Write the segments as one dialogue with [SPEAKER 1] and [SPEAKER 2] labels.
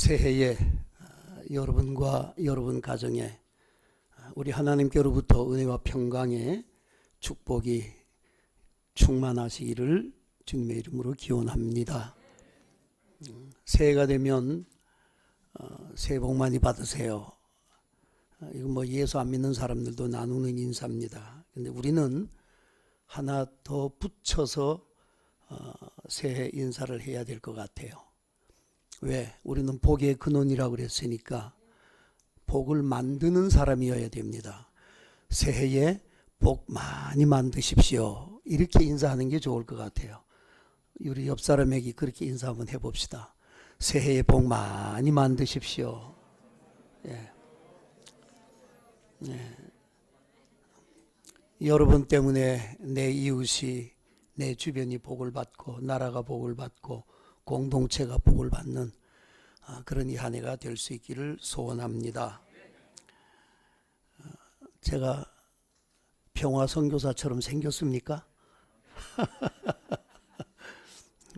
[SPEAKER 1] 새해에 여러분과 여러분 가정에 우리 하나님께로부터 은혜와 평강의 축복이 충만하시기를 주님의 이름으로 기원합니다. 새해가 되면 새해 복 많이 받으세요. 이거 뭐 예수 안 믿는 사람들도 나누는 인사입니다. 근데 우리는 하나 더 붙여서 새해 인사를 해야 될 것 같아요. 왜? 우리는 복의 근원이라고 그랬으니까 복을 만드는 사람이어야 됩니다. 새해에 복 많이 만드십시오. 이렇게 인사하는 게 좋을 것 같아요. 우리 옆 사람에게 그렇게 인사 한번 해봅시다. 새해에 복 많이 만드십시오. 예. 예. 여러분 때문에 내 이웃이, 내 주변이 복을 받고 나라가 복을 받고 공동체가 복을 받는 그런 이 한 해가 될 수 있기를 소원합니다. 제가 평화 선교사처럼 생겼습니까?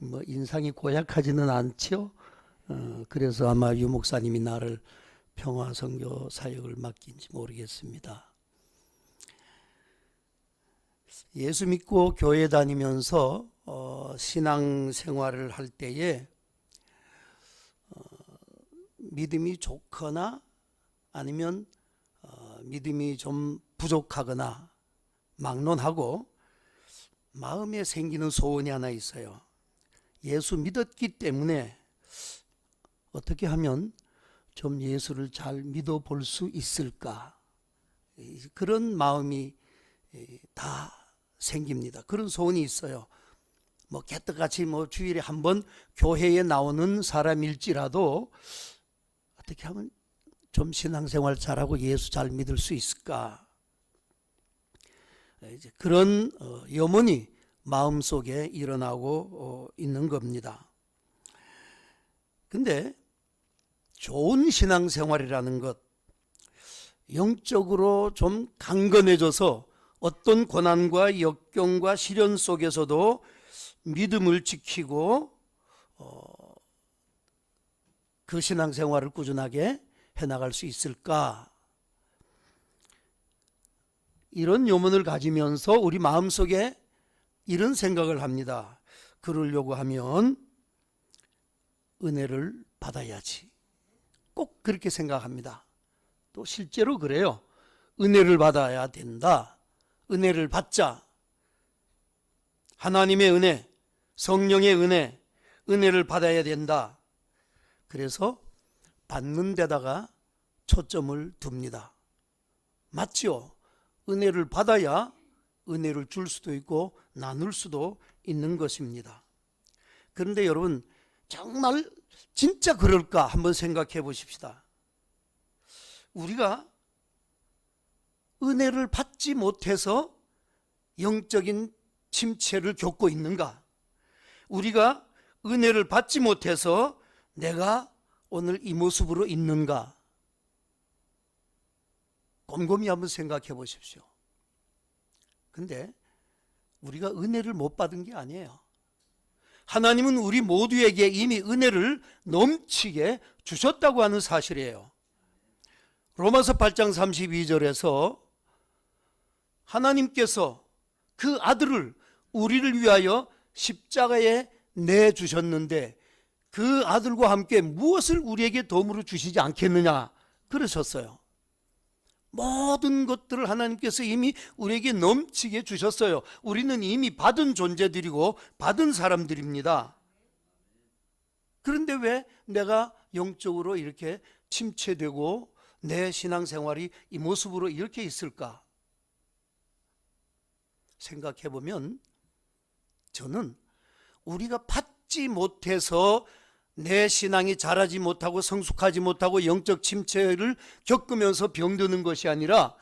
[SPEAKER 1] 뭐 인상이 고약하지는 않죠. 그래서 아마 유 목사님이 나를 평화 선교 사역을 맡긴지 모르겠습니다. 예수 믿고 교회 다니면서 신앙 생활을 할 때에 믿음이 좋거나 아니면 믿음이 좀 부족하거나 막론하고 마음에 생기는 소원이 하나 있어요. 예수 믿었기 때문에 어떻게 하면 좀 예수를 잘 믿어볼 수 있을까? 그런 마음이 다 생깁니다. 그런 소원이 있어요. 뭐 개떡같이 뭐 주일에 한 번 교회에 나오는 사람일지라도 어떻게 하면 좀 신앙생활 잘하고 예수 잘 믿을 수 있을까? 이제 그런 염원이 마음속에 일어나고 있는 겁니다. 근데 좋은 신앙생활이라는 것, 영적으로 좀 강건해져서 어떤 고난과 역경과 시련 속에서도 믿음을 지키고 그 신앙생활을 꾸준하게 해나갈 수 있을까? 이런 요문을 가지면서 우리 마음속에 이런 생각을 합니다. 그러려고 하면 은혜를 받아야지. 꼭 그렇게 생각합니다. 또 실제로 그래요. 은혜를 받아야 된다. 은혜를 받자. 하나님의 은혜, 성령의 은혜, 은혜를 받아야 된다. 그래서 받는 데다가 초점을 둡니다. 맞죠? 은혜를 받아야 은혜를 줄 수도 있고 나눌 수도 있는 것입니다. 그런데 여러분, 정말 진짜 그럴까 한번 생각해 보십시다. 우리가 은혜를 받지 못해서 영적인 침체를 겪고 있는가? 우리가 은혜를 받지 못해서 내가 오늘 이 모습으로 있는가? 곰곰이 한번 생각해 보십시오. 근데 우리가 은혜를 못 받은 게 아니에요. 하나님은 우리 모두에게 이미 은혜를 넘치게 주셨다고 하는 사실이에요. 로마서 8장 32절에서 하나님께서 그 아들을 우리를 위하여 십자가에 내주셨는데 그 아들과 함께 무엇을 우리에게 도움으로 주시지 않겠느냐 그러셨어요. 모든 것들을 하나님께서 이미 우리에게 넘치게 주셨어요. 우리는 이미 받은 존재들이고 받은 사람들입니다. 그런데 왜 내가 영적으로 이렇게 침체되고 내 신앙생활이 이 모습으로 이렇게 있을까? 생각해보면 저는 우리가 받지 못해서 내 신앙이 자라지 못하고 성숙하지 못하고 영적 침체를 겪으면서 병드는 것이 아니라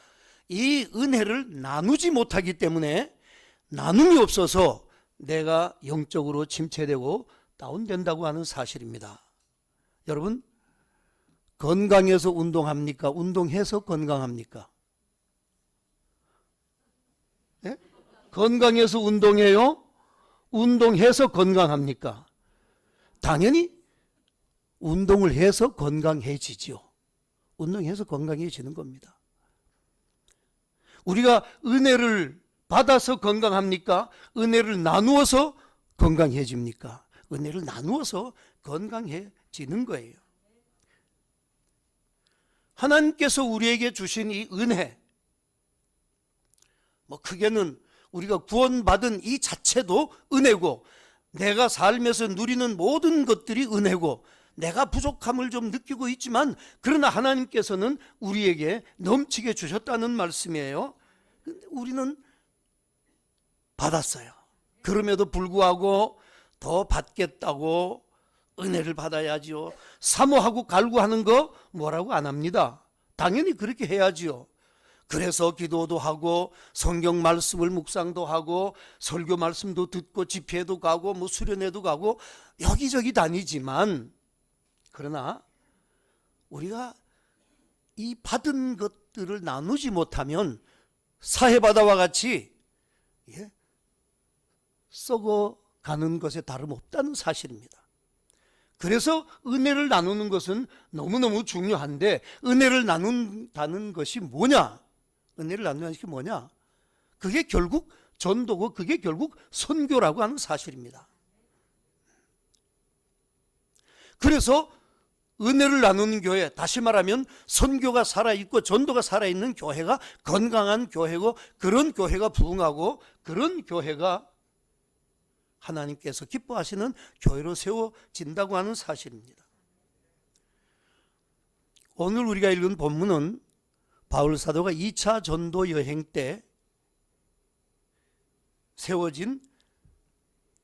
[SPEAKER 1] 이 은혜를 나누지 못하기 때문에 나눔이 없어서 내가 영적으로 침체되고 다운된다고 하는 사실입니다. 여러분, 건강해서 운동합니까? 운동해서 건강합니까? 네? 건강해서 운동해요? 운동해서 건강합니까? 당연히 운동을 해서 건강해지죠. 운동해서 건강해지는 겁니다. 우리가 은혜를 받아서 건강합니까? 은혜를 나누어서 건강해집니까? 은혜를 나누어서 건강해지는 거예요. 하나님께서 우리에게 주신 이 은혜, 크게는 우리가 구원받은 이 자체도 은혜고, 내가 살면서 누리는 모든 것들이 은혜고, 내가 부족함을 좀 느끼고 있지만 그러나 하나님께서는 우리에게 넘치게 주셨다는 말씀이에요. 우리는 받았어요. 그럼에도 불구하고 더 받겠다고 은혜를 받아야지요. 사모하고 갈구하는 거 뭐라고 안 합니다. 당연히 그렇게 해야지요. 그래서 기도도 하고 성경 말씀을 묵상도 하고 설교 말씀도 듣고 집회도 가고 수련회도 가고 여기저기 다니지만, 그러나 우리가 이 받은 것들을 나누지 못하면 사해바다와 같이 썩어가는 것에 다름없다는 사실입니다. 그래서 은혜를 나누는 것은 너무너무 중요한데, 은혜를 나눈다는 것이 뭐냐? 은혜를 나누는 것이 뭐냐? 그게 결국 전도고, 그게 결국 선교라고 하는 사실입니다. 그래서 은혜를 나누는 교회, 다시 말하면 선교가 살아있고 전도가 살아있는 교회가 건강한 교회고, 그런 교회가 부흥하고, 그런 교회가 하나님께서 기뻐하시는 교회로 세워진다고 하는 사실입니다. 오늘 우리가 읽은 본문은 바울 사도가 2차 전도 여행 때 세워진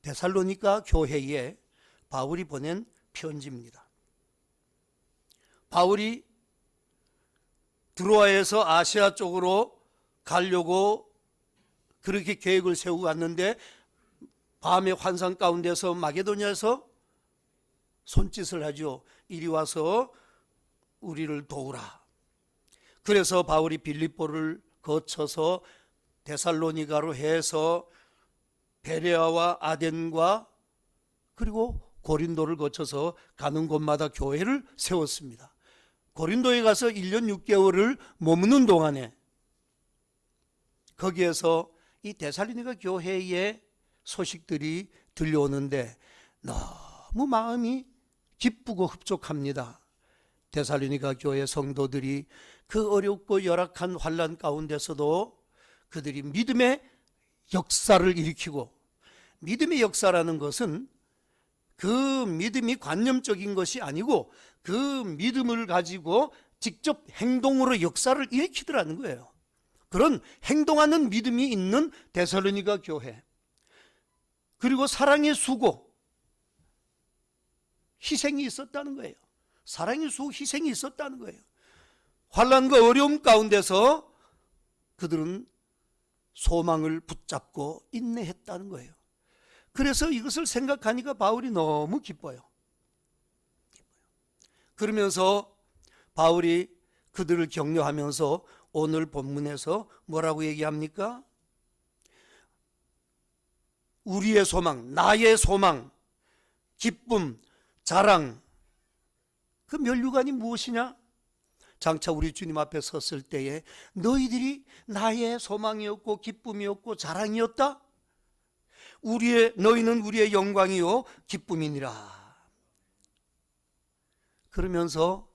[SPEAKER 1] 데살로니가 교회에 바울이 보낸 편지입니다. 바울이 드로아에서 아시아 쪽으로 가려고 그렇게 계획을 세우고 갔는데, 밤의 환상 가운데서 마게도냐에서 손짓을 하죠. 이리 와서 우리를 도우라. 그래서 바울이 빌립보를 거쳐서 데살로니가로 해서 베레아와 아덴과 그리고 고린도를 거쳐서 가는 곳마다 교회를 세웠습니다. 고린도에 가서 1년 6개월을 머무는 동안에 거기에서 이 데살로니가 교회의 소식들이 들려오는데 너무 마음이 기쁘고 흡족합니다. 데살로니가 교회 성도들이 그 어렵고 열악한 환난 가운데서도 그들이 믿음의 역사를 일으키고, 믿음의 역사라는 것은 그 믿음이 관념적인 것이 아니고 그 믿음을 가지고 직접 행동으로 역사를 일으키더라는 거예요. 그런 행동하는 믿음이 있는 데살로니가 교회, 그리고 사랑의 수고, 희생이 있었다는 거예요. 사랑의 수고, 희생이 있었다는 거예요. 환난과 어려움 가운데서 그들은 소망을 붙잡고 인내했다는 거예요. 그래서 이것을 생각하니까 바울이 너무 기뻐요. 그러면서 바울이 그들을 격려하면서 오늘 본문에서 뭐라고 얘기합니까? 우리의 소망, 나의 소망, 기쁨, 자랑, 그 면류관이 무엇이냐? 장차 우리 주님 앞에 섰을 때에 너희들이 나의 소망이었고 기쁨이었고 자랑이었다? 너희는 우리의 영광이요 기쁨이니라. 그러면서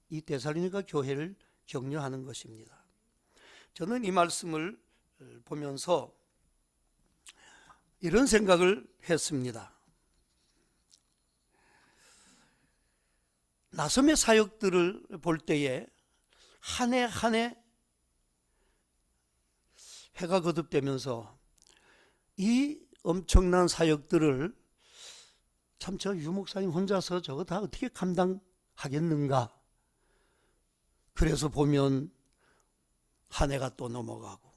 [SPEAKER 1] 이 데살로니가 교회를 격려하는 것입니다. 저는 이 말씀을 보면서 이런 생각을 했습니다. 나섬의 사역들을 볼 때에 한 해 한 해 해가 거듭되면서 이 엄청난 사역들을 참 저 유목사님 혼자서 저거 다 어떻게 감당하겠는가. 그래서 보면 한 해가 또 넘어가고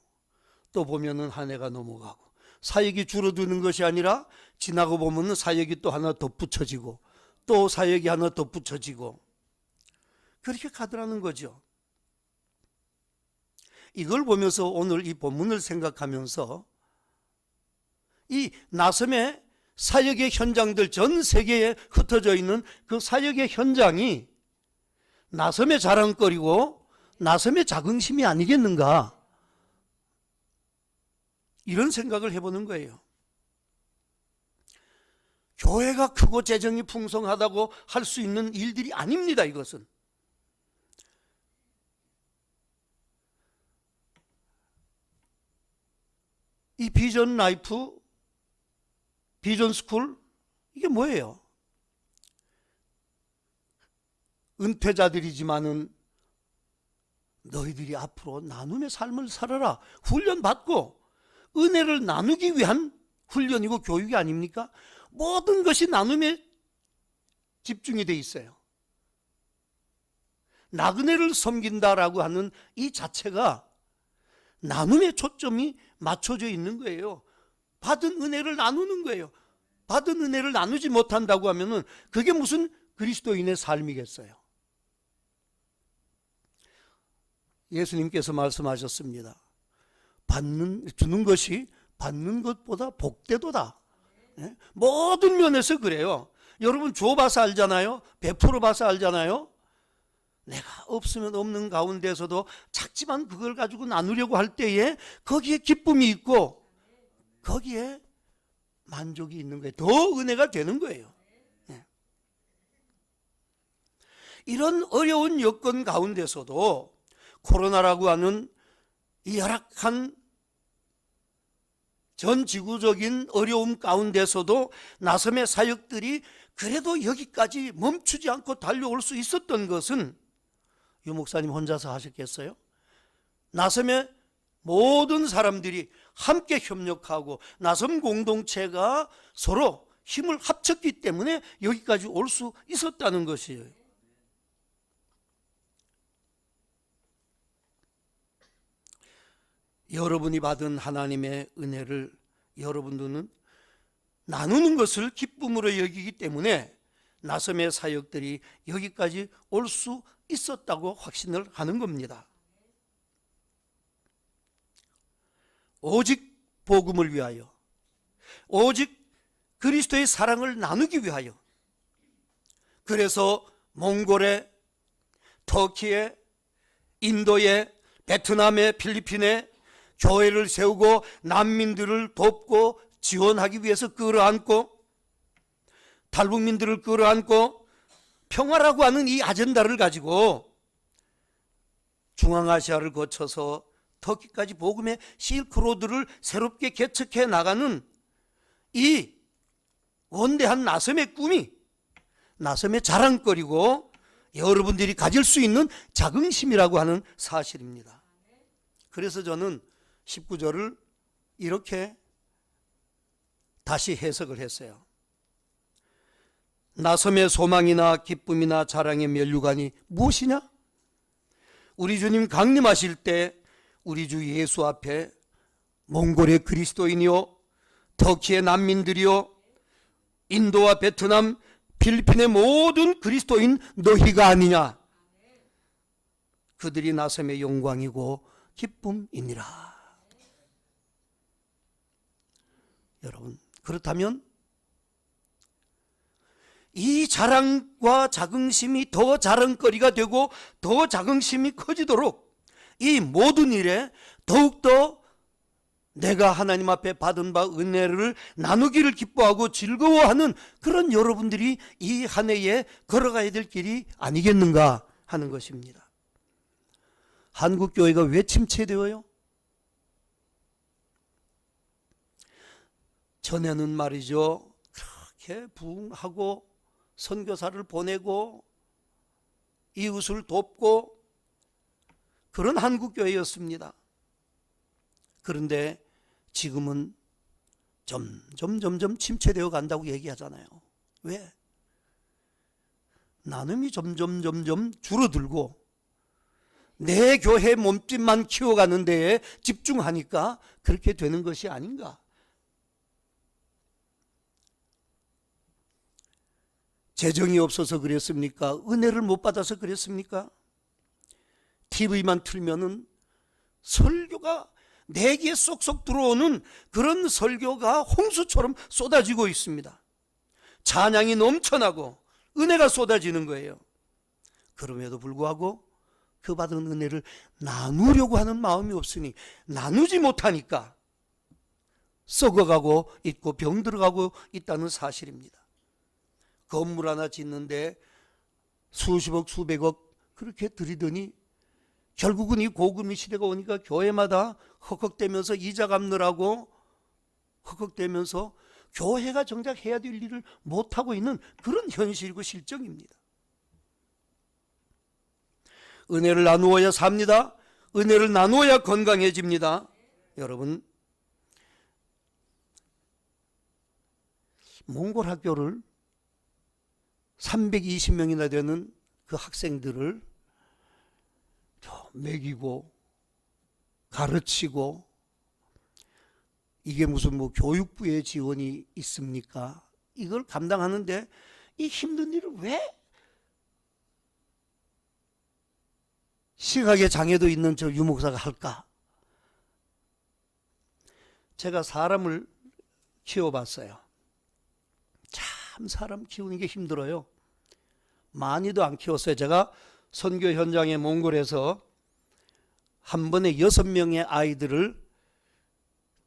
[SPEAKER 1] 또 보면은 한 해가 넘어가고 사역이 줄어드는 것이 아니라 지나고 보면은 사역이 또 하나 덧붙여지고 또 사역이 하나 덧붙여지고 그렇게 가더라는 거죠. 이걸 보면서 오늘 이 본문을 생각하면서 이 나섬의 사역의 현장들, 전 세계에 흩어져 있는 그 사역의 현장이 나섬의 자랑거리고 나섬의 자긍심이 아니겠는가, 이런 생각을 해보는 거예요. 교회가 크고 재정이 풍성하다고 할 수 있는 일들이 아닙니다. 이것은 이 비전 라이프, 비전 스쿨, 이게 뭐예요? 은퇴자들이지만은 너희들이 앞으로 나눔의 삶을 살아라, 훈련받고 은혜를 나누기 위한 훈련이고 교육이 아닙니까? 모든 것이 나눔에 집중이 돼 있어요. 나그네를 섬긴다라고 하는 이 자체가 나눔의 초점이 맞춰져 있는 거예요. 받은 은혜를 나누는 거예요. 받은 은혜를 나누지 못한다고 하면은 그게 무슨 그리스도인의 삶이겠어요? 예수님께서 말씀하셨습니다. 주는 것이 받는 것보다 복되도다. 모든 면에서 그래요. 여러분 줘봐서 알잖아요. 베풀어봐서 알잖아요. 내가 없으면 없는 가운데서도 작지만 그걸 가지고 나누려고 할 때에 거기에 기쁨이 있고 거기에 만족이 있는 거예요. 더 은혜가 되는 거예요. 이런 어려운 여건 가운데서도 코로나라고 하는 이 열악한 전 지구적인 어려움 가운데서도 나섬의 사역들이 그래도 여기까지 멈추지 않고 달려올 수 있었던 것은 유 목사님 혼자서 하셨겠어요? 나섬의 모든 사람들이 함께 협력하고 나섬 공동체가 서로 힘을 합쳤기 때문에 여기까지 올 수 있었다는 것이에요. 여러분이 받은 하나님의 은혜를 여러분들은 나누는 것을 기쁨으로 여기기 때문에 나섬의 사역들이 여기까지 올 수 있었다고 확신을 하는 겁니다. 오직 복음을 위하여, 오직 그리스도의 사랑을 나누기 위하여, 그래서 몽골에, 터키에, 인도에, 베트남에, 필리핀에 교회를 세우고 난민들을 돕고 지원하기 위해서 끌어안고, 탈북민들을 끌어안고 평화라고 하는 이 아젠다를 가지고 중앙아시아를 거쳐서 터키까지 복음의 실크로드를 새롭게 개척해 나가는 이 원대한 나섬의 꿈이 나섬의 자랑거리고 여러분들이 가질 수 있는 자긍심이라고 하는 사실입니다. 그래서 저는 19절을 이렇게 다시 해석을 했어요. 나섬의 소망이나 기쁨이나 자랑의 면류관이 무엇이냐? 우리 주님 강림하실 때 우리 주 예수 앞에 몽골의 그리스도인이요, 터키의 난민들이요, 인도와 베트남, 필리핀의 모든 그리스도인 너희가 아니냐? 그들이 나섬의 영광이고 기쁨이니라. 여러분, 그렇다면 이 자랑과 자긍심이 더 자랑거리가 되고 더 자긍심이 커지도록 이 모든 일에 더욱더 내가 하나님 앞에 받은 바 은혜를 나누기를 기뻐하고 즐거워하는 그런 여러분들이 이 한 해에 걸어가야 될 길이 아니겠는가 하는 것입니다. 한국교회가 왜 침체되어요? 전에는 말이죠, 그렇게 부흥하고 선교사를 보내고 이웃을 돕고 그런 한국교회였습니다. 그런데 지금은 점점 침체되어 간다고 얘기하잖아요. 왜? 나눔이 점점 줄어들고 내 교회 몸집만 키워가는 데에 집중하니까 그렇게 되는 것이 아닌가. 재정이 없어서 그랬습니까? 은혜를 못 받아서 그랬습니까? TV만 틀면은 설교가 내 귀에 쏙쏙 들어오는 그런 설교가 홍수처럼 쏟아지고 있습니다. 찬양이 넘쳐나고 은혜가 쏟아지는 거예요. 그럼에도 불구하고 그 받은 은혜를 나누려고 하는 마음이 없으니, 나누지 못하니까 썩어가고 있고 병들어가고 있다는 사실입니다. 건물 하나 짓는데 수십억 수백억 그렇게 들이더니 결국은 이 고금리 시대가 오니까 교회마다 헉헉대면서 이자 갚느라고 헉헉대면서 교회가 정작 해야 될 일을 못하고 있는 그런 현실이고 실정입니다. 은혜를 나누어야 삽니다. 은혜를 나누어야 건강해집니다. 여러분, 몽골 학교를 320명이나 되는 그 학생들을 먹이고 가르치고, 이게 무슨 뭐 교육부의 지원이 있습니까? 이걸 감당하는데 이 힘든 일을 왜 시각에 장애도 있는 저 유목사가 할까? 제가 사람을 키워봤어요. 참 사람 키우는 게 힘들어요. 많이도 안 키웠어요. 제가 선교 현장에 몽골에서 한 번에 6명의 아이들을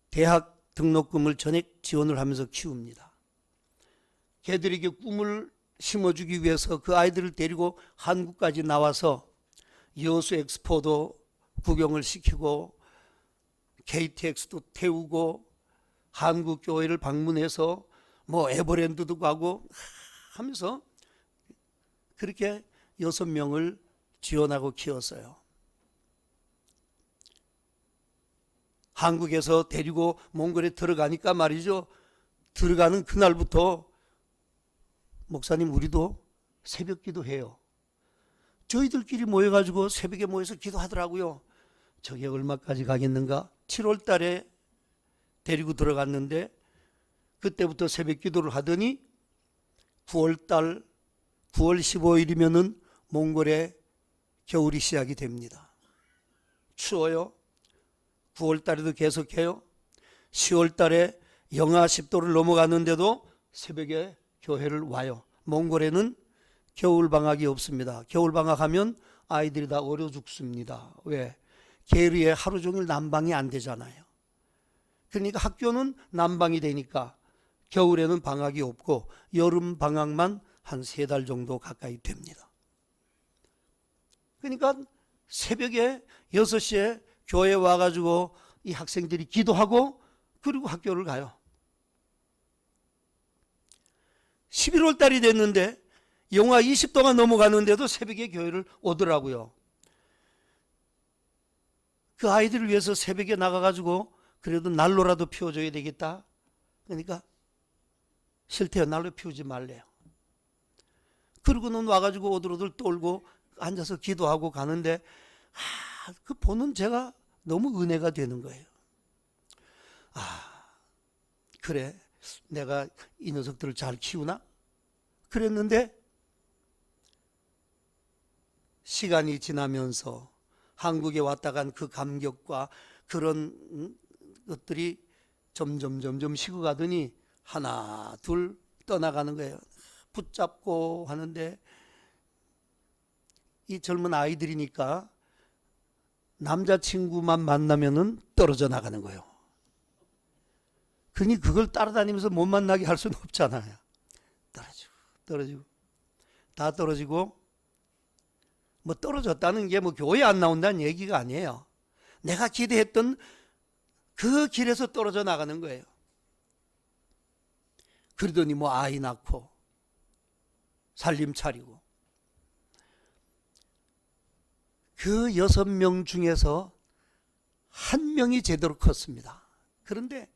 [SPEAKER 1] 대학 등록금을 전액 지원을 하면서 키웁니다. 걔들에게 꿈을 심어주기 위해서 그 아이들을 데리고 한국까지 나와서 여수 엑스포도 구경을 시키고 KTX도 태우고 한국 교회를 방문해서 뭐 에버랜드도 가고 하면서 그렇게 6명을 지원하고 키웠어요. 한국에서 데리고 몽골에 들어가니까 말이죠, 들어가는 그날부터 목사님 우리도 새벽 기도해요. 저희들끼리 모여가지고 새벽에 모여서 기도하더라고요. 저게 얼마까지 가겠는가? 7월 달에 데리고 들어갔는데 그때부터 새벽 기도를 하더니 9월 달 9월 15일이면은 몽골에 겨울이 시작이 됩니다. 추워요. 9월 달에도 계속해요. 10월 달에 영하 10도를 넘어갔는데도 새벽에 교회를 와요. 몽골에는 겨울방학이 없습니다. 겨울방학하면 아이들이 다 얼어 죽습니다. 왜? 게르에 하루 종일 난방이 안 되잖아요. 그러니까 학교는 난방이 되니까 겨울에는 방학이 없고 여름 방학만 한 3달 정도 가까이 됩니다. 그러니까 새벽에 6시에 교회에 와가지고 이 학생들이 기도하고 그리고 학교를 가요. 11월 달이 됐는데 영하 20도가 넘어가는데도 새벽에 교회를 오더라고요. 그 아이들을 위해서 새벽에 나가가지고 그래도 난로라도 피워줘야 되겠다. 그러니까 싫대요. 난로 피우지 말래요. 그러고는 와가지고 오들오들 떨고 앉아서 기도하고 가는데 그 보는 제가 너무 은혜가 되는 거예요. 그래, 내가 이 녀석들을 잘 키우나? 그랬는데 시간이 지나면서 한국에 왔다 간 그 감격과 그런 것들이 점점 식어가더니 하나 둘 떠나가는 거예요. 붙잡고 하는데 이 젊은 아이들이니까 남자친구만 만나면은 떨어져 나가는 거예요. 그러니 그걸 따라다니면서 못 만나게 할 수는 없잖아요. 떨어지고 다 떨어지고, 뭐 떨어졌다는 게 뭐 교회 안 나온다는 얘기가 아니에요. 내가 기대했던 그 길에서 떨어져 나가는 거예요. 그러더니 뭐 아이 낳고 살림 차리고, 그 6명 중에서 한 명이 제대로 컸습니다. 그런데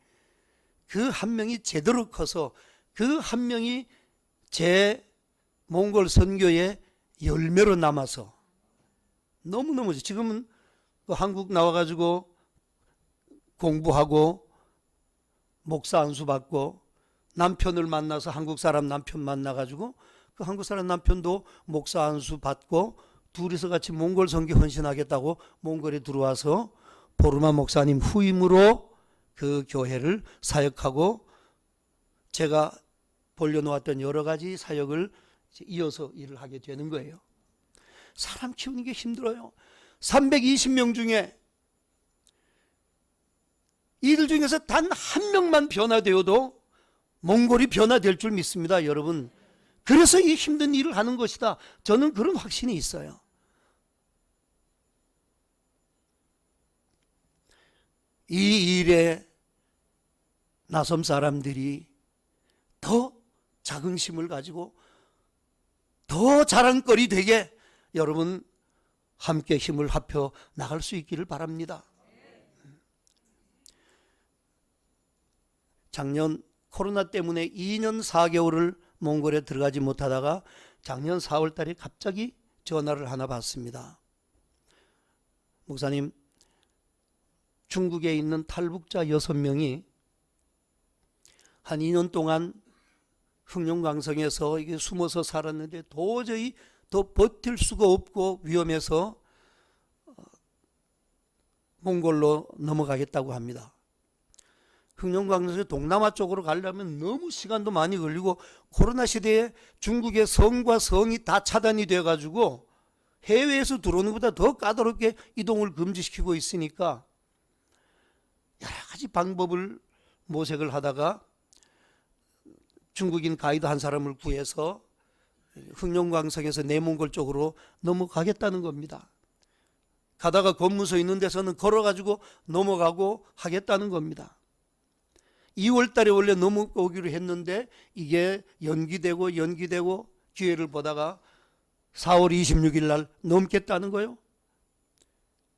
[SPEAKER 1] 그 한 명이 제대로 커서 그 한 명이 제 몽골 선교의 열매로 남아서 너무너무, 지금은 한국 나와가지고 공부하고 목사 안수 받고 남편을 만나서 한국 사람 남편 만나가지고 그 한국 사람 남편도 목사 안수 받고 둘이서 같이 몽골 선교 헌신하겠다고 몽골에 들어와서 보르마 목사님 후임으로 그 교회를 사역하고 제가 벌려놓았던 여러 가지 사역을 이어서 일을 하게 되는 거예요. 사람 키우는 게 힘들어요. 320명 중에 이들 중에서 단 한 명만 변화되어도 몽골이 변화될 줄 믿습니다, 여러분. 그래서 이 힘든 일을 하는 것이다. 저는 그런 확신이 있어요. 이 일에 나섬 사람들이 더 자긍심을 가지고 더 자랑거리 되게 여러분 함께 힘을 합혀 나갈 수 있기를 바랍니다. 작년 코로나 때문에 2년 4개월을 몽골에 들어가지 못하다가 작년 4월 달에 갑자기 전화를 하나 받습니다. 목사님, 중국에 있는 탈북자 6명이 한 2년 동안 흑룡강성에서 이게 숨어서 살았는데 도저히 더 버틸 수가 없고 위험해서 몽골로 넘어가겠다고 합니다. 흑룡강성에서 동남아 쪽으로 가려면 너무 시간도 많이 걸리고 코로나 시대에 중국의 성과 성이 다 차단이 돼가지고 해외에서 들어오는 것보다 더 까다롭게 이동을 금지시키고 있으니까 여러 가지 방법을 모색을 하다가 중국인 가이드 한 사람을 구해서 흑룡강성에서 내몽골 쪽으로 넘어가겠다는 겁니다. 가다가 검문소 있는 데서는 걸어가지고 넘어가고 하겠다는 겁니다. 2월 달에 원래 넘어오기로 했는데 이게 연기되고 기회를 보다가 4월 26일 날 넘겠다는 거예요.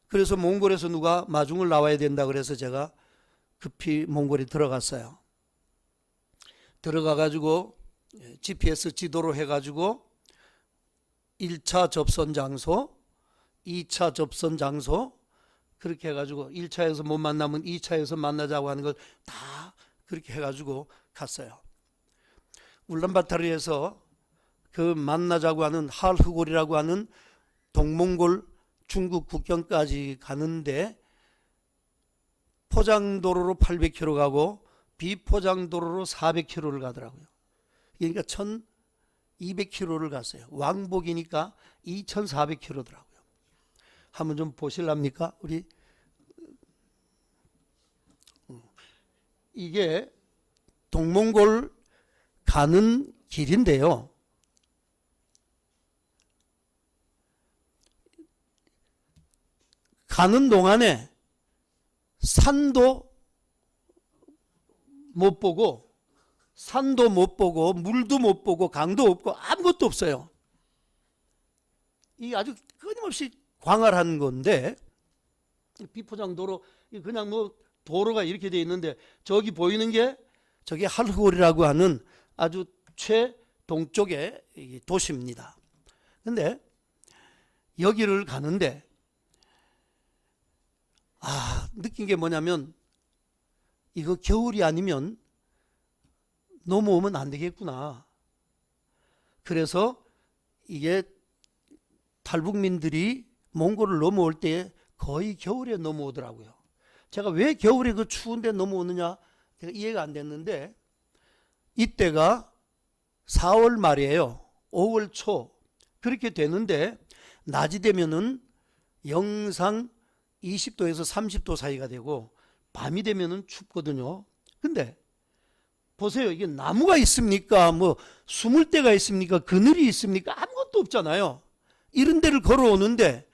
[SPEAKER 1] 그래서 몽골에서 누가 마중을 나와야 된다 그래서 제가 급히 몽골에 들어갔어요. 들어가가지고 GPS 지도로 해가지고 1차 접선 장소, 2차 접선 장소 그렇게 해가지고 1차에서 못 만나면 2차에서 만나자고 하는 걸 다 그렇게 해가지고 갔어요. 울란바타르에서 그 만나자고 하는 할흐골이라고 하는 동몽골 중국 국경까지 가는데 포장도로로 800km 가고 비포장도로로 400km를 가더라고요. 그러니까 1200km를 갔어요. 왕복이니까 2400km더라고요. 한번 좀 보실랍니까? 우리 이게 동몽골 가는 길인데요. 가는 동안에 산도 못 보고 물도 못 보고 강도 없고 아무것도 없어요. 이 아주 끊임없이 광활한 건데 비포장도로 그냥 뭐 도로가 이렇게 돼 있는데 저기 보이는 게 저게 할흐골이라고 하는 아주 최동쪽의 도시입니다. 근데 여기를 가는데 느낀 게 뭐냐면 이거 겨울이 아니면 넘어오면 안 되겠구나. 그래서 이게 탈북민들이 몽골을 넘어올 때 거의 겨울에 넘어오더라고요. 제가 왜 겨울에 그 추운데 넘어오느냐 제가 이해가 안 됐는데 이때가 4월 말이에요. 5월 초 그렇게 되는데 낮이 되면은 영상 20도에서 30도 사이가 되고 밤이 되면은 춥거든요. 근데 보세요. 이게 나무가 있습니까? 뭐 숨을 데가 있습니까? 그늘이 있습니까? 아무것도 없잖아요. 이런 데를 걸어오는데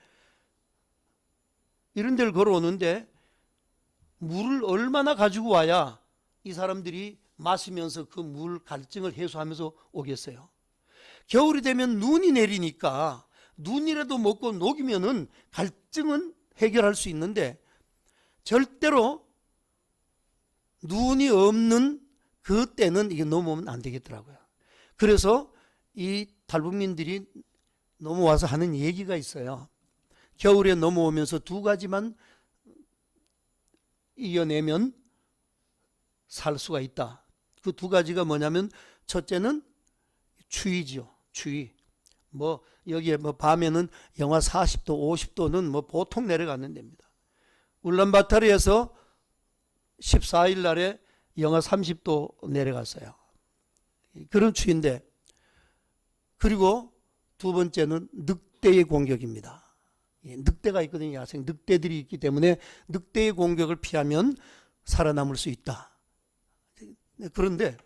[SPEAKER 1] 물을 얼마나 가지고 와야 이 사람들이 마시면서 그 물 갈증을 해소하면서 오겠어요. 겨울이 되면 눈이 내리니까 눈이라도 먹고 녹이면은 갈증은 해결할 수 있는데 절대로 눈이 없는 그 때는 이게 넘어오면 안 되겠더라고요. 그래서 이 탈북민들이 넘어와서 하는 얘기가 있어요. 겨울에 넘어오면서 두 가지만 이겨내면 살 수가 있다. 그 두 가지가 뭐냐면 첫째는 추위죠. 추위. 뭐 여기에 뭐 밤에는 영하 40도, 50도는 뭐 보통 내려가는 데입니다. 울란바토르에서 14일 날에 영하 30도 내려갔어요. 그런 추위인데, 그리고 두 번째는 늑대의 공격입니다. 늑대가 있거든요. 야생 늑대들이 있기 때문에 늑대의 공격을 피하면 살아남을 수 있다. 그런데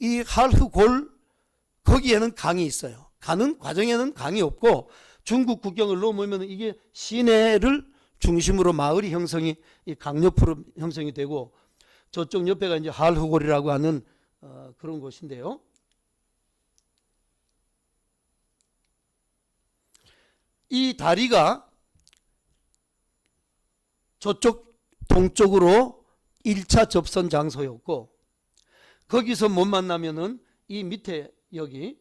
[SPEAKER 1] 이 할흐골 거기에는 강이 있어요. 가는 과정에는 강이 없고 중국 국경을 넘으면 이게 시내를 중심으로 마을이 형성이 강 옆으로 형성이 되고 저쪽 옆에가 이제 할흐골이라고 하는 그런 곳인데요. 이 다리가 저쪽 동쪽으로 1차 접선 장소였고 거기서 못 만나면은 이 밑에 여기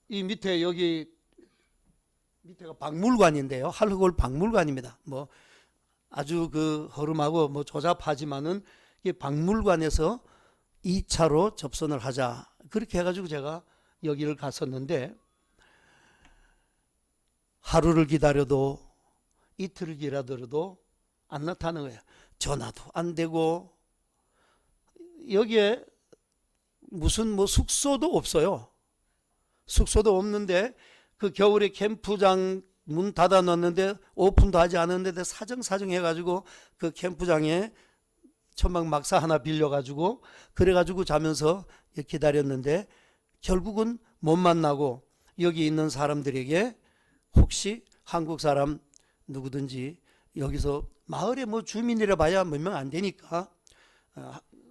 [SPEAKER 1] 이 밑에 여기 밑에가 박물관인데요. 할흐골 박물관입니다. 뭐 아주 그 허름하고 뭐 조잡하지만은 이 박물관에서 2차로 접선을 하자. 그렇게 해가지고 제가 여기를 갔었는데 하루를 기다려도 이틀을 기다려도 안 나타나는 거예요. 전화도 안 되고 여기에 무슨 뭐 숙소도 없어요. 숙소도 없는데 그 겨울에 캠프장 문 닫아 놨는데 오픈도 하지 않았는데 사정사정 해가지고 그 캠프장에 천막 막사 하나 빌려가지고 그래가지고 자면서 기다렸는데 결국은 못 만나고 여기 있는 사람들에게 혹시 한국 사람 누구든지 여기서 마을에 뭐 주민이라 봐야 몇 명 안 되니까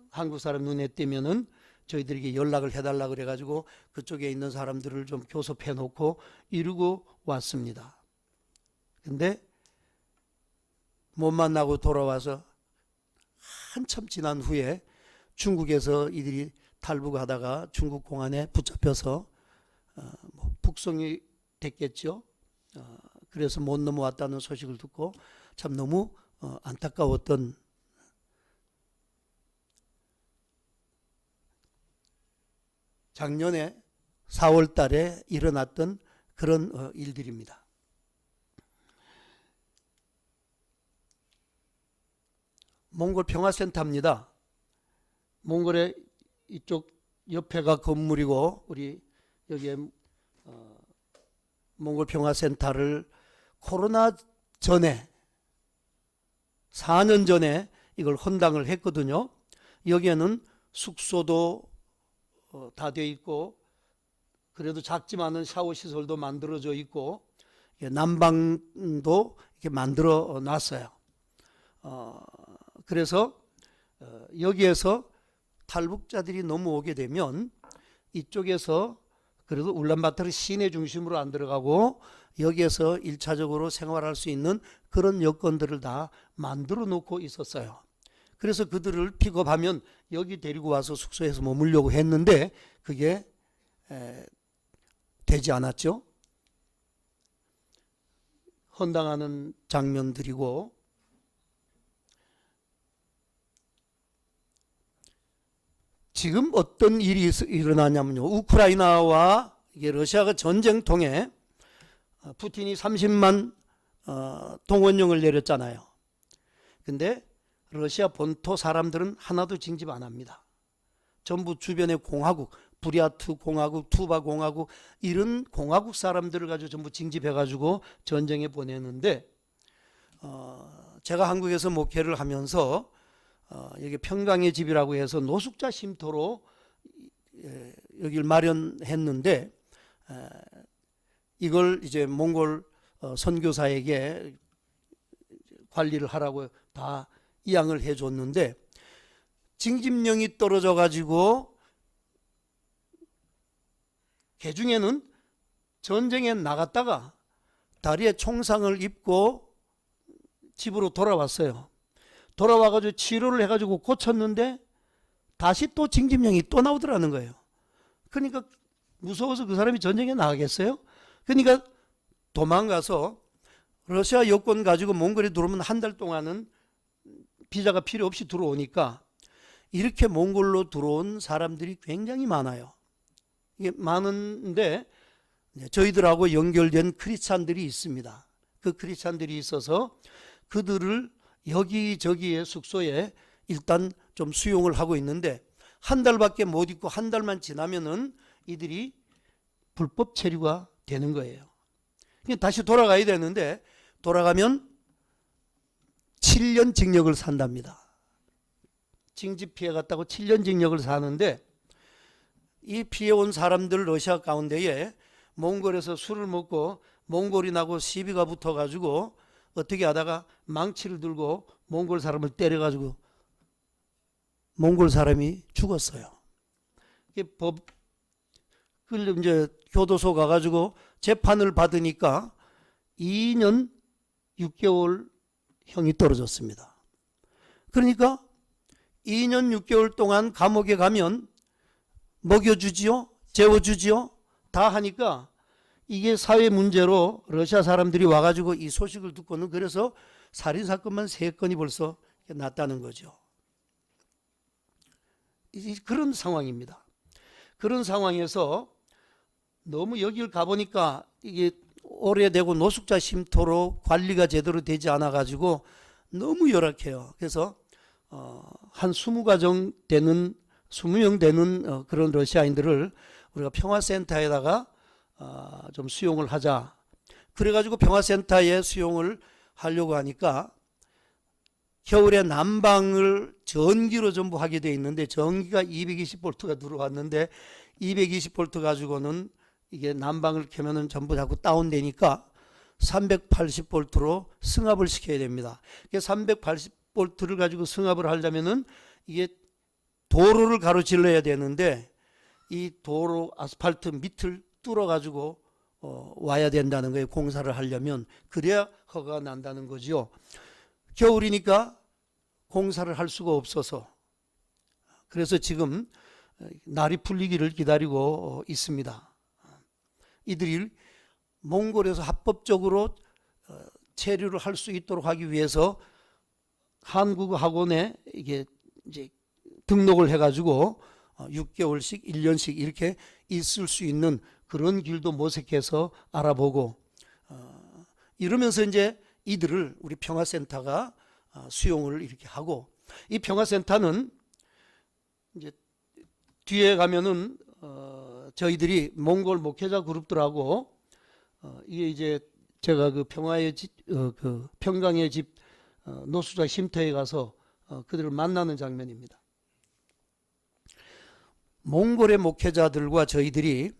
[SPEAKER 1] 한국 사람 눈에 띄면은 저희들에게 연락을 해달라 그래가지고 그쪽에 있는 사람들을 좀 교섭해 놓고 이러고 왔습니다. 근데 못 만나고 돌아와서 한참 지난 후에 중국에서 이들이 탈북하다가 중국 공안에 붙잡혀서 북송이 됐겠죠. 그래서 못 넘어왔다는 소식을 듣고 참 너무 안타까웠던 작년에 4월 달에 일어났던 그런 일들입니다. 몽골 평화센터입니다. 몽골의 이쪽 옆에가 건물이고 우리 여기에 몽골 평화센터를 코로나 전에 4년 전에 이걸 헌당을 했거든요. 여기에는 숙소도 다 되어 있고 그래도 작지만은 샤워 시설도 만들어져 있고 난방도 이렇게 만들어 놨어요. 그래서 여기에서 탈북자들이 넘어오게 되면 이쪽에서 그래도 울란바토르 시내 중심으로 안 들어가고 여기에서 1차적으로 생활할 수 있는 그런 여건들을 다 만들어 놓고 있었어요. 그래서 그들을 픽업하면 여기 데리고 와서 숙소에서 머물려고 했는데 그게 되지 않았죠. 헌당하는 장면들이고 지금 어떤 일이 일어나냐면요. 우크라이나와 이게 러시아가 전쟁통에 푸틴이 30만 동원령을 내렸잖아요. 근데 러시아 본토 사람들은 하나도 징집 안 합니다. 전부 주변의 공화국, 부리아트 공화국, 투바 공화국 이런 공화국 사람들을 가지고 전부 징집해가지고 전쟁에 보내는데 제가 한국에서 목회를 하면서 여기 평강의 집이라고 해서 노숙자 쉼터로 여기를 마련했는데 이걸 이제 몽골 선교사에게 관리를 하라고 다 이양을 해줬는데 징집령이 떨어져 가지고 개중에는 전쟁에 나갔다가 다리에 총상을 입고 집으로 돌아왔어요. 돌아와가지고 치료를 해가지고 고쳤는데 다시 또 징집령이 또 나오더라는 거예요. 그러니까 무서워서 그 사람이 전쟁에 나가겠어요? 그러니까 도망가서 러시아 여권 가지고 몽골에 들어오면 한 달 동안은 비자가 필요 없이 들어오니까 이렇게 몽골로 들어온 사람들이 굉장히 많아요. 이게 많은데 저희들하고 연결된 크리스찬들이 있습니다. 그 크리스찬들이 있어서 그들을 여기저기의 숙소에 일단 좀 수용을 하고 있는데 한 달밖에 못 있고 한 달만 지나면은 이들이 불법 체류가 되는 거예요. 다시 돌아가야 되는데 돌아가면 7년 징역을 산답니다. 징집 피해 갔다고 7년 징역을 사는데 이 피해 온 사람들 러시아 가운데에 몽골에서 술을 먹고 몽골인하고 시비가 붙어가지고 어떻게 하다가 망치를 들고 몽골 사람을 때려가지고 몽골 사람이 죽었어요. 그걸 이제 교도소 가가지고 재판을 받으니까 2년 6개월 형이 떨어졌습니다. 그러니까 2년 6개월 동안 감옥에 가면 먹여주지요? 재워주지요? 다 하니까 이게 사회 문제로 러시아 사람들이 와가지고 이 소식을 듣고는 그래서 살인사건만 3건이 벌써 났다는 거죠. 그런 상황입니다. 그런 상황에서 너무 여길 가보니까 이게 오래되고 노숙자 쉼터로 관리가 제대로 되지 않아가지고 너무 열악해요. 그래서 한 20가정 되는 20명 되는 그런 러시아인들을 우리가 평화센터에다가 좀 수용을 하자. 그래가지고 평화센터에 수용을 하려고 하니까 겨울에 난방을 전기로 전부 하게 돼 있는데 전기가 220볼트가 들어왔는데 220볼트 가지고는 이게 난방을 켜면은 전부 자꾸 다운되니까 380볼트로 승합을 시켜야 됩니다. 380볼트를 가지고 승합을 하려면은 이게 도로를 가로질러야 되는데 이 도로 아스팔트 밑을 뚫어 가지고 와야 된다는 거예요. 공사를 하려면. 그래야 허가가 난다는 거죠. 겨울이니까 공사를 할 수가 없어서 그래서 지금 날이 풀리기를 기다리고 있습니다. 이들이 몽골에서 합법적으로 체류를 할 수 있도록 하기 위해서 한국 학원에 이게 이제 등록을 해가지고 6개월씩 1년씩 이렇게 있을 수 있는 그런 길도 모색해서 알아보고 이러면서 이제 이들을 우리 평화센터가 수용을 이렇게 하고 이 평화센터는 이제 뒤에 가면은 저희들이 몽골 목회자 그룹들하고 이게 이제 제가 그 평화의 집, 그 평강의 집 노숙자 쉼터에 가서 그들을 만나는 장면입니다. 몽골의 목회자들과 저희들이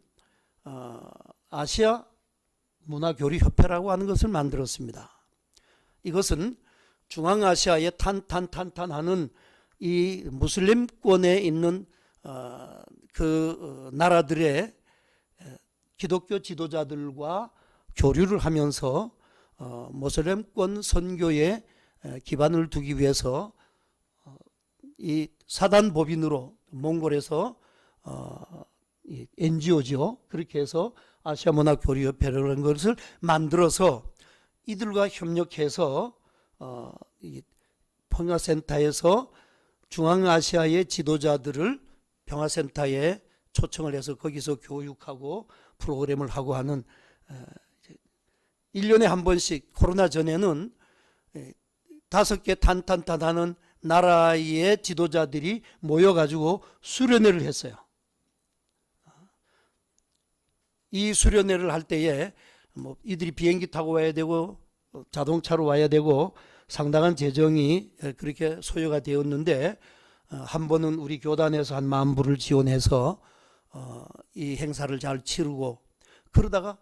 [SPEAKER 1] 아시아 문화교류협회라고 하는 것을 만들었습니다. 이것은 중앙아시아에 탄탄탄탄하는 이 무슬림권에 있는 그 나라들의 기독교 지도자들과 교류를 하면서 무슬림권 선교에 기반을 두기 위해서 이 사단법인으로 몽골에서 NGO죠. 그렇게 해서 아시아문화교류협회라는 것을 만들어서 이들과 협력해서 평화센터에서 중앙아시아의 지도자들을 평화센터에 초청을 해서 거기서 교육하고 프로그램을 하고 하는 1년에 한 번씩 코로나 전에는 5개 탄탄탄하는 나라의 지도자들이 모여가지고 수련회를 했어요. 이 수련회를 할 때에 뭐 이들이 비행기 타고 와야 되고 자동차로 와야 되고 상당한 재정이 그렇게 소요가 되었는데 한 번은 우리 교단에서 한 10,000불을 지원해서 이 행사를 잘 치르고 그러다가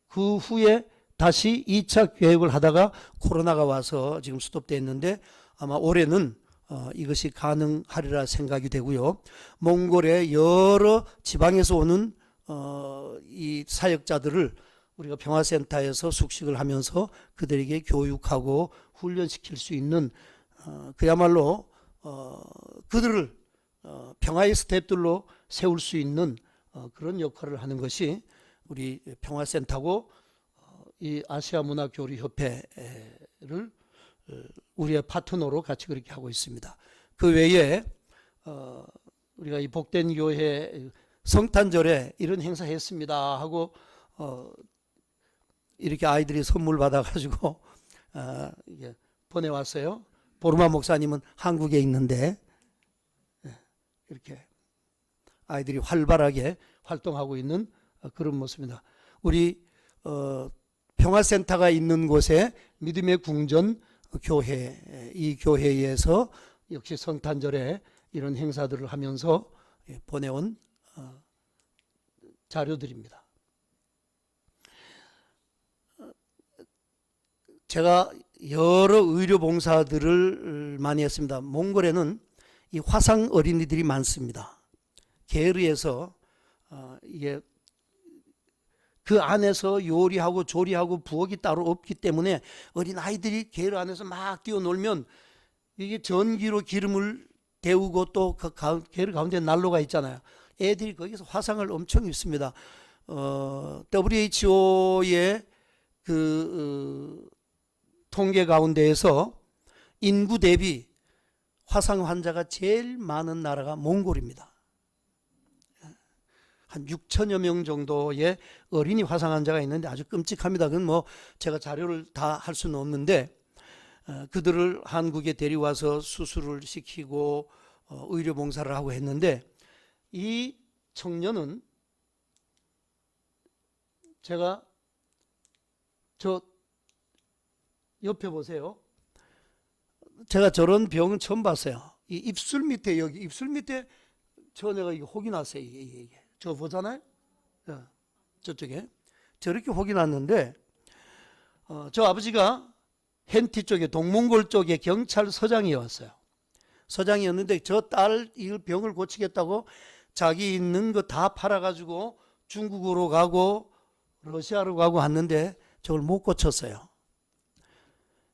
[SPEAKER 1] 그 후에 다시 2차 계획을 하다가 코로나가 와서 지금 스톱됐는데 아마 올해는 이것이 가능하리라 생각이 되고요. 몽골의 여러 지방에서 오는 이 사역자들을 우리가 평화센터에서 숙식을 하면서 그들에게 교육하고 훈련시킬 수 있는 그야말로 그들을 평화의 스태프들로 세울 수 있는 그런 역할을 하는 것이 우리 평화센터고 이 아시아문화교류협회를 우리의 파트너로 같이 그렇게 하고 있습니다. 그 외에 우리가 이 복된 교회 성탄절에 이런 행사 했습니다 하고 이렇게 아이들이 선물 받아가지고 이게 보내왔어요. 보르마 목사님은 한국에 있는데 이렇게 아이들이 활발하게 활동하고 있는 그런 모습입니다. 우리 평화센터가 있는 곳에 믿음의 궁전 교회, 이 교회에서 역시 성탄절에 이런 행사들을 하면서 보내온 자료들입니다. 제가 여러 의료 봉사들을 많이 했습니다. 몽골에는 이 화상 어린이들이 많습니다. 게르에서 이게 그 안에서 요리하고 조리하고 부엌이 따로 없기 때문에 어린 아이들이 게르 안에서 막 뛰어놀면 이게 전기로 기름을 데우고 또 그 게르 가운데 난로가 있잖아요. 애들이 거기서 화상을 엄청 입습니다. WHO의 통계 가운데에서 인구 대비 화상 환자가 제일 많은 나라가 몽골입니다. 한 6천여 명 정도의 어린이 화상 환자가 있는데 아주 끔찍합니다. 그건 뭐 제가 자료를 다 할 수는 없는데 그들을 한국에 데려와서 수술을 시키고 의료 봉사를 하고 했는데 이 청년은 제가 저 옆에 보세요. 제가 저런 병은 처음 봤어요. 이 입술 밑에 여기 입술 밑에 저 내가 이게 혹이 났어요. 이게. 저 보잖아요. 저쪽에 저렇게 혹이 났는데 저 아버지가 헨티 쪽에 동몽골 쪽에 경찰서장이었어요. 서장이었는데 저 딸 이 병을 고치겠다고 자기 있는 거 다 팔아가지고 중국으로 가고 러시아로 가고 왔는데 저걸 못 고쳤어요.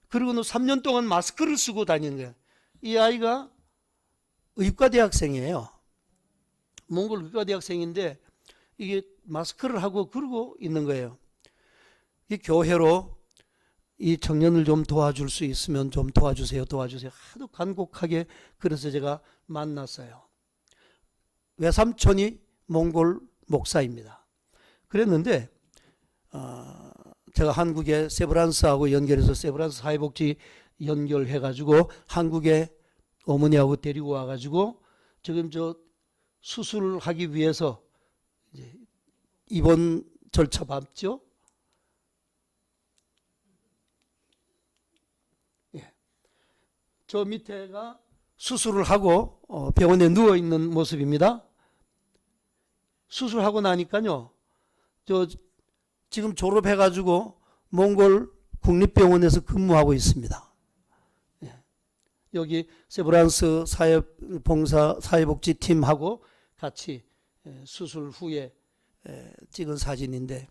[SPEAKER 1] 그리고는 3년 동안 마스크를 쓰고 다니는 거예요. 이 아이가 의과대학생이에요. 몽골 의과대학생인데 이게 마스크를 하고 그러고 있는 거예요. 이 교회로 이 청년을 좀 도와줄 수 있으면 좀 도와주세요. 하도 간곡하게 그래서 제가 만났어요. 외삼촌이 몽골 목사입니다. 그랬는데 제가 한국에 세브란스하고 연결해서 세브란스 사회복지 연결해가지고 한국에 어머니하고 데리고 와가지고 지금 저 수술하기 위해서 이제 입원 절차 밟죠. 예. 저 밑에가 수술을 하고 병원에 누워 있는 모습입니다. 수술하고 나니까요. 저 지금 졸업해가지고 몽골 국립병원에서 근무하고 있습니다. 예. 여기 세브란스 사회복지팀하고 같이 수술 후에 찍은 사진인데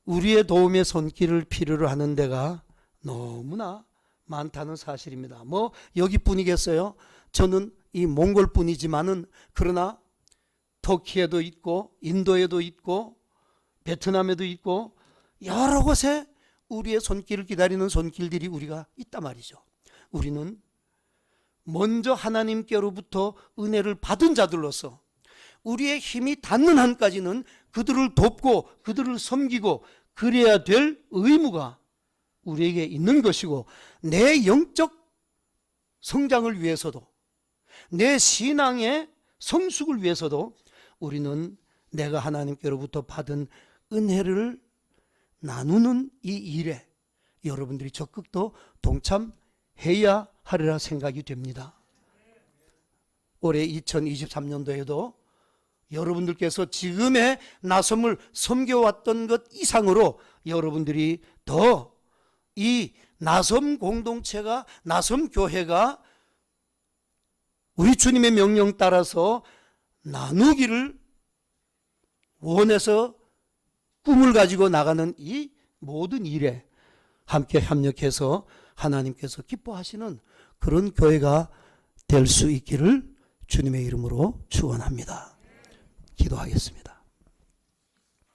[SPEAKER 1] 우리의 도움의 손길을 필요로 하는 데가 너무나 많다는 사실입니다. 뭐 여기뿐이겠어요? 저는 이 몽골뿐이지만은 그러나 터키에도 있고 인도에도 있고 베트남에도 있고 여러 곳에 우리의 손길을 기다리는 손길들이 우리가 있단 말이죠. 우리는 먼저 하나님께로부터 은혜를 받은 자들로서 우리의 힘이 닿는 한까지는 그들을 돕고 그들을 섬기고 그래야 될 의무가 우리에게 있는 것이고 내 영적 성장을 위해서도 내 신앙의 성숙을 위해서도 우리는 내가 하나님께로부터 받은 은혜를 나누는 이 일에 여러분들이 적극 더 동참해야 하리라 생각이 됩니다. 올해 2023년도에도 여러분들께서 지금의 나섬을 섬겨왔던 것 이상으로 여러분들이 더 이 나섬 공동체가 나섬 교회가 우리 주님의 명령 따라서 나누기를 원해서 꿈을 가지고 나가는 이 모든 일에 함께 협력해서 하나님께서 기뻐하시는 그런 교회가 될 수 있기를 주님의 이름으로 축원합니다. 기도하겠습니다.